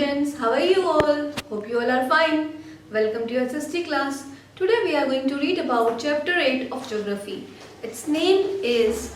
students, how are you all? Hope you all are fine. Welcome to your SST class. Today we are going to read about chapter 8 of geography. Its name is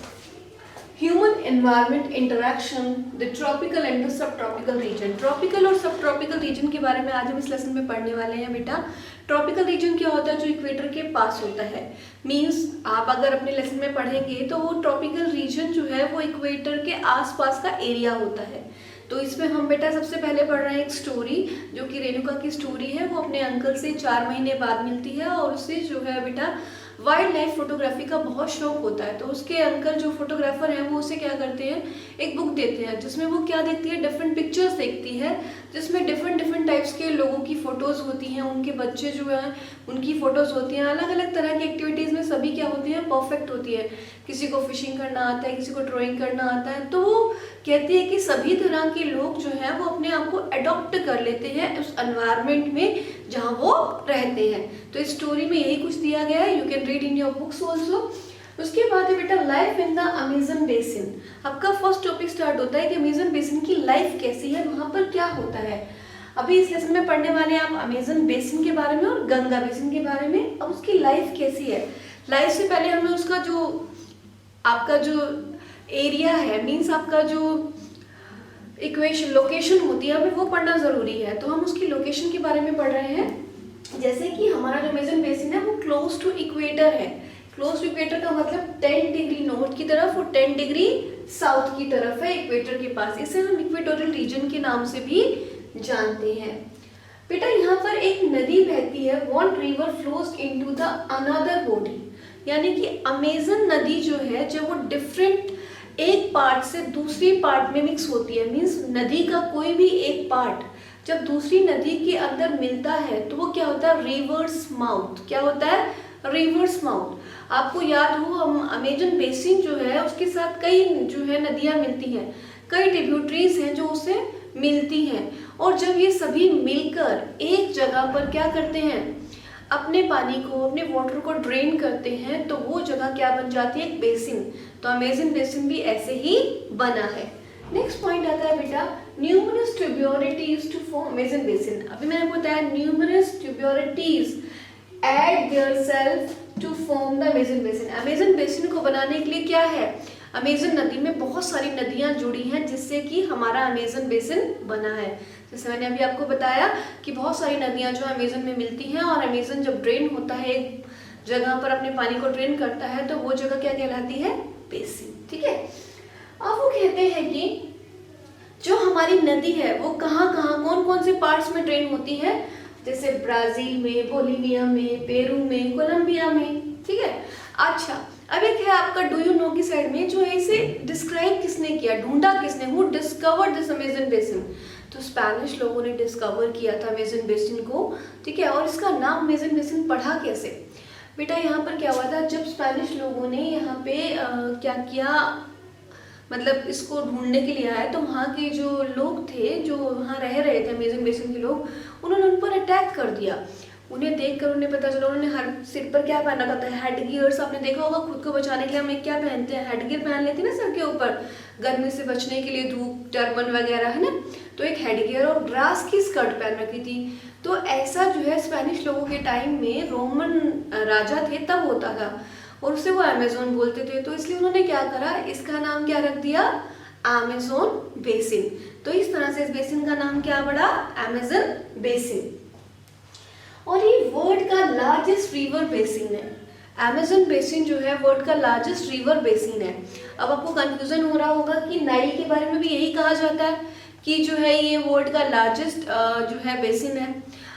Human Environment Interaction, the Tropical and the Subtropical Region. Tropical और subtropical region के बारे में आज हम इस lesson में पढ़ने वाले हैं बेटा. ट्रॉपिकल रीजन क्या होता है? जो इक्वेटर के पास होता है. मीन्स आप अगर अपने लेसन में पढ़ेंगे तो वो ट्रॉपिकल रीजन जो है वो इक्वेटर के आसपास का एरिया होता है. तो इसमें हम बेटा सबसे पहले पढ़ रहे हैं एक स्टोरी जो कि रेणुका की स्टोरी है. वो अपने अंकल से 4 महीने बाद मिलती है और उसे जो है बेटा वाइल्ड लाइफ फोटोग्राफी का बहुत शौक होता है. तो उसके अंकल जो फोटोग्राफर हैं वो उसे क्या करते हैं, एक बुक देते हैं जिसमें वो क्या देखती है, डिफरेंट पिक्चर्स देखती है जिसमें डिफरेंट टाइप्स के लोगों की फोटोज होती हैं, उनके बच्चे जो हैं उनकी फोटोज होती हैं. अलग अलग तरह की एक्टिविटीज में सभी क्या होती है, परफेक्ट होती है. किसी को फिशिंग करना आता है, किसी को ड्राइंग करना आता है. तो वो कहती है कि सभी तरह के लोग जो हैं वो अपने आप को अडॉप्ट कर लेते हैं उस एनवायरनमेंट में जहाँ वो रहते हैं. तो इस स्टोरी में यही कुछ दिया गया है. You can read in your books also. उसके बाद है बेटा life in the Amazon basin. आपका फर्स्ट टॉपिक स्टार्ट होता है कि अमेजन बेसिन की लाइफ कैसी है, वहाँ पर क्या होता है. अभी इस लेसन में पढ़ने वाले हैं आप अमेजन बेसिन के बारे में और गंगा बेसिन के बारे में. अब उसकी लाइफ कैसी है. लाइफ से पहले हमें उसका जो आपका जो एरिया है, मीन्स आपका जो इक्वेशन लोकेशन होती है, हमें वो पढ़ना ज़रूरी है. तो हम उसकी लोकेशन के बारे में पढ़ रहे हैं. जैसे कि हमारा जो अमेजन बेसिन है वो क्लोज टू इक्वेटर है. क्लोज टू इक्वेटर का मतलब 10 डिग्री नॉर्थ की तरफ और 10 डिग्री साउथ की तरफ है इक्वेटर के पास. इसे हम इक्वेटोरियल रीजन के नाम से भी जानते हैं. बेटा यहाँ पर एक नदी बहती है. One river flows into the another body. यानी कि अमेजन नदी जो है जब वो डिफरेंट एक पार्ट से दूसरी पार्ट में मिक्स होती है, मीन्स नदी का कोई भी एक पार्ट जब दूसरी नदी के अंदर मिलता है तो वो क्या होता है, रिवर्स माउथ. क्या होता है, रिवर्स माउथ. आपको याद हो हम अमेजन बेसिन जो है उसके साथ कई जो है नदियां मिलती हैं, कई ट्रिब्यूटरीज हैं जो उससे मिलती हैं. और जब ये सभी मिलकर एक जगह पर क्या करते हैं, अपने पानी को, अपने वाटर को ड्रेन करते हैं, तो वो जगह क्या बन जाती है, एक बेसिन. तो अमेजन बेसिन भी ऐसे ही बना है. नेक्स्ट पॉइंट आता है बेटा numerous tributaries to form Amazon basin. अभी मैंने बताया numerous tributaries add their self to form the Amazon basin. Amazon basin को बनाने के लिए क्या है, अमेजन नदी में बहुत सारी नदियां जुड़ी हैं जिससे कि हमारा अमेजन बेसिन बना है. जैसे मैंने अभी आपको बताया कि बहुत सारी नदियां जो अमेजन में मिलती हैं और अमेजन जब ड्रेन होता है एक जगह पर अपने पानी को ड्रेन करता है तो वो जगह क्या कहलाती है, बेसिन. ठीक है. अब वो कहते हैं कि जो हमारी नदी है वो कहाँ कहाँ कौन कौन से पार्ट्स में ड्रेन होती है, जैसे ब्राजील में, बोलिविया में, पेरू में, कोलंबिया में. ठीक है. अच्छा, अब एक है आपका डू यू नो की साइड में, जो है इसे डिस्क्राइब किसने किया, ढूंढा किसने, who discovered this Amazon basin. तो स्पेनिश लोगों ने डिस्कवर किया था अमेजन बेसिन को. ठीक है. और इसका नाम अमेजन बेसिन पढ़ा कैसे बेटा, यहाँ पर क्या हुआ था, जब स्पेनिश लोगों ने यहाँ पे क्या किया, मतलब इसको ढूंढने के लिए आए तो वहाँ के जो लोग थे, जो वहाँ रह रहे थे अमेजन बेसिन के लोग, उन्होंने उन पर अटैक कर दिया. उन्हें देखकर उन्हें पता चला, उन्होंने हर सिर पर क्या पहना होता है, हेड गियर्स. आपने देखा होगा खुद को बचाने के लिए हम एक क्या पहनते हैं, हेड गियर पहन लेते हैं ना सर के ऊपर, गर्मी से बचने के लिए, धूप, टर्बन वगैरह, है ना. तो एक हेड गियर और ग्रास की स्कर्ट पहन रखी थी. तो ऐसा जो है स्पेनिश लोगों के टाइम में रोमन राजा थे तब होता था और उसे वो अमेजोन बोलते थे. तो इसलिए उन्होंने क्या करा, इसका नाम क्या रख दिया, अमेजोन बेसिन. तो इस तरह से इस बेसिन का नाम क्या पड़ा, अमेजन बेसिन. और ये वर्ल्ड का लार्जेस्ट रिवर बेसिन है. अमेजन बेसिन जो है वर्ल्ड का लार्जेस्ट रिवर बेसिन है. अब आपको कंफ्यूजन हो रहा होगा कि नाइल के बारे में भी यही कहा जाता है कि जो है ये वर्ल्ड का लार्जेस्ट जो है बेसिन है.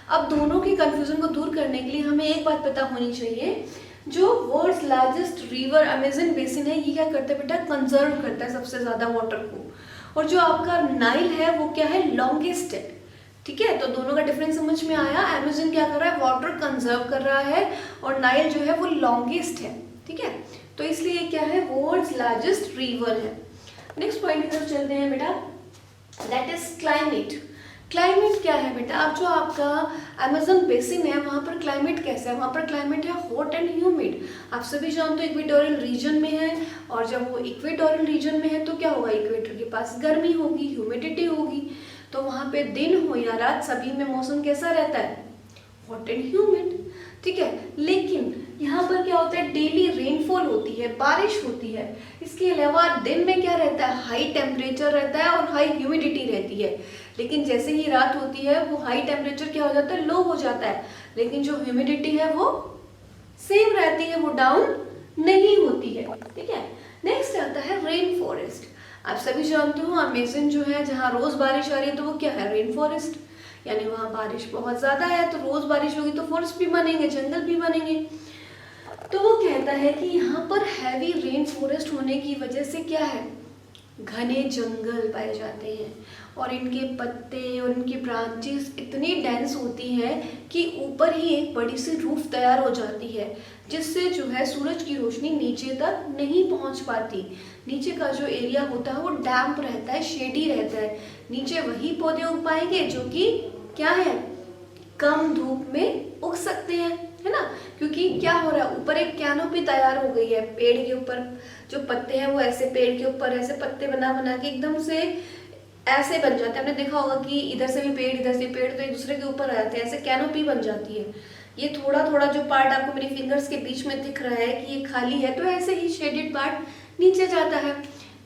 अब दोनों की कंफ्यूजन को दूर करने के लिए हमें एक बात पता होनी चाहिए, जो world's largest river Amazon basin है ये क्या करता है बेटा, कंजर्व करता है सबसे ज्यादा वाटर को. और जो आपका नाइल है वो क्या है, लॉन्गेस्ट है. ठीक है. तो दोनों का डिफरेंस समझ में आया. अमेजन क्या कर रहा है, वाटर कंजर्व कर रहा है और नाइल जो है वो लॉन्गेस्ट है. ठीक है. तो इसलिए क्या है, वर्ल्ड्स लार्जेस्ट रिवर है. नेक्स्ट पॉइंट की तरफ चलते हैं बेटा, दैट इज क्लाइमेट. क्लाइमेट क्या है बेटा, अब जो आपका अमेजन बेसिन है वहाँ पर क्लाइमेट कैसा है, वहाँ पर क्लाइमेट है हॉट एंड ह्यूमिड. आप सभी जानते हो इक्वेटोरियल रीजन में है और जब वो इक्वेटोरियल रीजन में है तो क्या होगा, इक्वेटर के पास गर्मी होगी, ह्यूमिडिटी होगी. तो वहाँ पे दिन हो या रात सभी में मौसम कैसा रहता है? हॉट एंड ह्यूमिड, ठीक है। लेकिन यहाँ पर क्या होता है, डेली रेनफॉल होती है, बारिश होती है। इसके अलावा दिन में क्या रहता है, हाई टेम्परेचर रहता है और हाई ह्यूमिडिटी रहती है। लेकिन जैसे ही रात होती है वो हाई टेम्परेचर क्या हो जाता है, लो हो जाता है, लेकिन जो ह्यूमिडिटी है वो सेम रहती है, वो डाउन नहीं होती है, ठीक है। नेक्स्ट आता है रेन फॉरेस्ट। आप सभी जानते हो अमेज़न जो है, जहाँ रोज बारिश आ रही है, तो वो क्या है, रेन फॉरेस्ट। यानी वहाँ बारिश बहुत ज्यादा है, तो रोज बारिश होगी तो फॉरेस्ट भी बनेंगे, जंगल भी बनेंगे। तो वो कहता है कि यहाँ पर हैवी रेन फॉरेस्ट होने की वजह से क्या है, घने जंगल पाए जाते हैं और इनके पत्ते और इनकी ब्रांचेस इतनी डेंस होती हैं कि ऊपर ही एक बड़ी सी रूफ तैयार हो जाती है, जिससे जो है सूरज की रोशनी नीचे तक नहीं पहुंच पाती। नीचे का जो एरिया होता है वो डैम्प रहता है, शेडी रहता है। नीचे वही पौधे उग पाएंगे जो कि क्या है, कम धूप में उग सकते हैं, है ना। क्योंकि क्या हो रहा है, ऊपर एक कैनोपी तैयार हो गई है, पेड़ के ऊपर जो पत्ते हैं वो ऐसे पेड़ के ऊपर ऐसे पत्ते बना बना के एकदम से ऐसे बन जाते हैं। आपने देखा होगा कि इधर से भी पेड़ इधर से पेड़, तो एक दूसरे के ऊपर आ जाते हैं, ऐसे कैनोपी बन जाती है। ये थोड़ा थोड़ा जो पार्ट आपको मेरी फिंगर्स के बीच में दिख रहा है कि ये खाली है, तो ऐसे ही शेडेड पार्ट नीचे जाता है।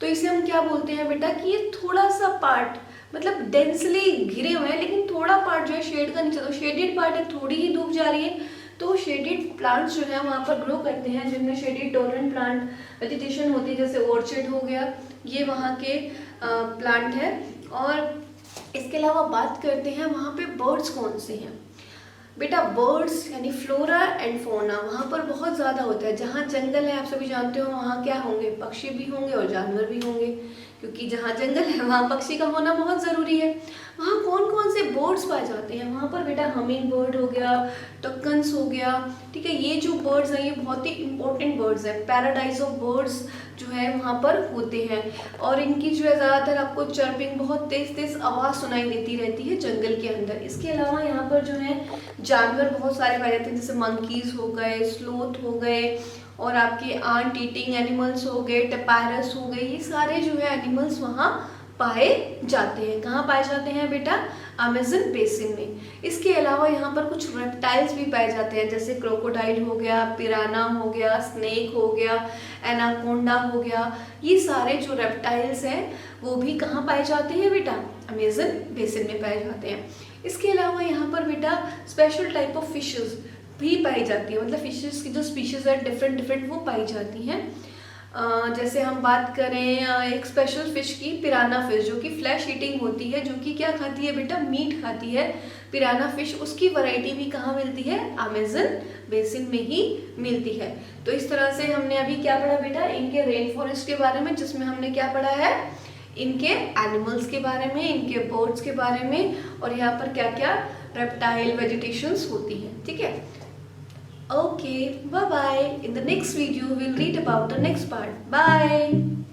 तो इसे हम क्या बोलते हैं बेटा, कि ये थोड़ा सा पार्ट मतलब डेंसली घिरे हुए हैं, लेकिन थोड़ा पार्ट जो है शेड का नीचे, तो शेडेड पार्ट है, थोड़ी ही धूप जा रही है, तो शेडेड प्लांट्स जो है वहाँ पर ग्रो करते हैं, जिनमें शेडेड टॉलरेंट प्लांट वेजिटेशन होती है, जैसे ऑर्चिड हो गया, ये वहाँ के प्लांट है। और इसके अलावा बात करते हैं वहाँ पे बर्ड्स कौन से हैं। बेटा बर्ड्स यानी फ्लोरा एंड फौना वहाँ पर बहुत ज़्यादा होता है। जहाँ जंगल है आप सभी जानते हो वहाँ क्या होंगे, पक्षी भी होंगे और जानवर भी होंगे, क्योंकि जहाँ जंगल है वहाँ पक्षी का होना बहुत ज़रूरी है। वहाँ कौन कौन से बर्ड्स पाए जाते हैं, वहाँ पर बेटा हमिंग बर्ड हो गया, टक्कन्स हो गया, ठीक है। ये जो बर्ड्स हैं ये बहुत ही इंपॉर्टेंट बर्ड्स हैं, पैराडाइज ऑफ बर्ड्स जो है वहाँ पर होते हैं। और इनकी जो है ज़्यादातर आपको चर्पिंग, बहुत तेज़ तेज़ आवाज़ सुनाई देती रहती है जंगल के अंदर। इसके अलावा यहाँ पर जो है जानवर बहुत सारे पाए जाते हैं, जैसे मंकीज़ हो गए, स्लोथ हो गए, और आपके आंट ईटिंग एनिमल्स हो गए, टेपायरस हो गए, ये सारे जो है एनिमल्स वहाँ पाए जाते हैं। कहाँ पाए जाते हैं बेटा, अमेज़न बेसिन में। इसके अलावा यहाँ पर कुछ रेप्टाइल्स भी पाए जाते हैं, जैसे क्रोकोडाइल हो गया, पिराना हो गया, स्नेक हो गया, एनाकोंडा हो गया। ये सारे जो रेप्टाइल्स हैं वो भी कहाँ पाए जाते हैं बेटा, अमेज़न बेसिन में पाए जाते हैं। इसके अलावा यहाँ पर बेटा स्पेशल टाइप ऑफ फिशेस भी पाई जाती है, मतलब फिशेस की जो स्पीशीज है डिफरेंट डिफरेंट वो पाई जाती हैं। जैसे हम बात करें एक स्पेशल फिश की, पिराना फिश, जो कि फ्लैश ईटिंग होती है, जो कि क्या खाती है बेटा, मीट खाती है पिराना फिश। उसकी वैरायटी भी कहाँ मिलती है, अमेज़न बेसिन में ही मिलती है। तो इस तरह से हमने अभी क्या पढ़ा बेटा, इनके रेन फॉरेस्ट के बारे में, जिसमें हमने क्या पढ़ा है, इनके एनिमल्स के बारे में, इनके बर्ड्स के बारे में, और यहाँ पर क्या क्या रेप्टाइल वेजिटेशंस होती है, ठीक है। Okay, bye bye. In the next video, we'll read about the next part. Bye.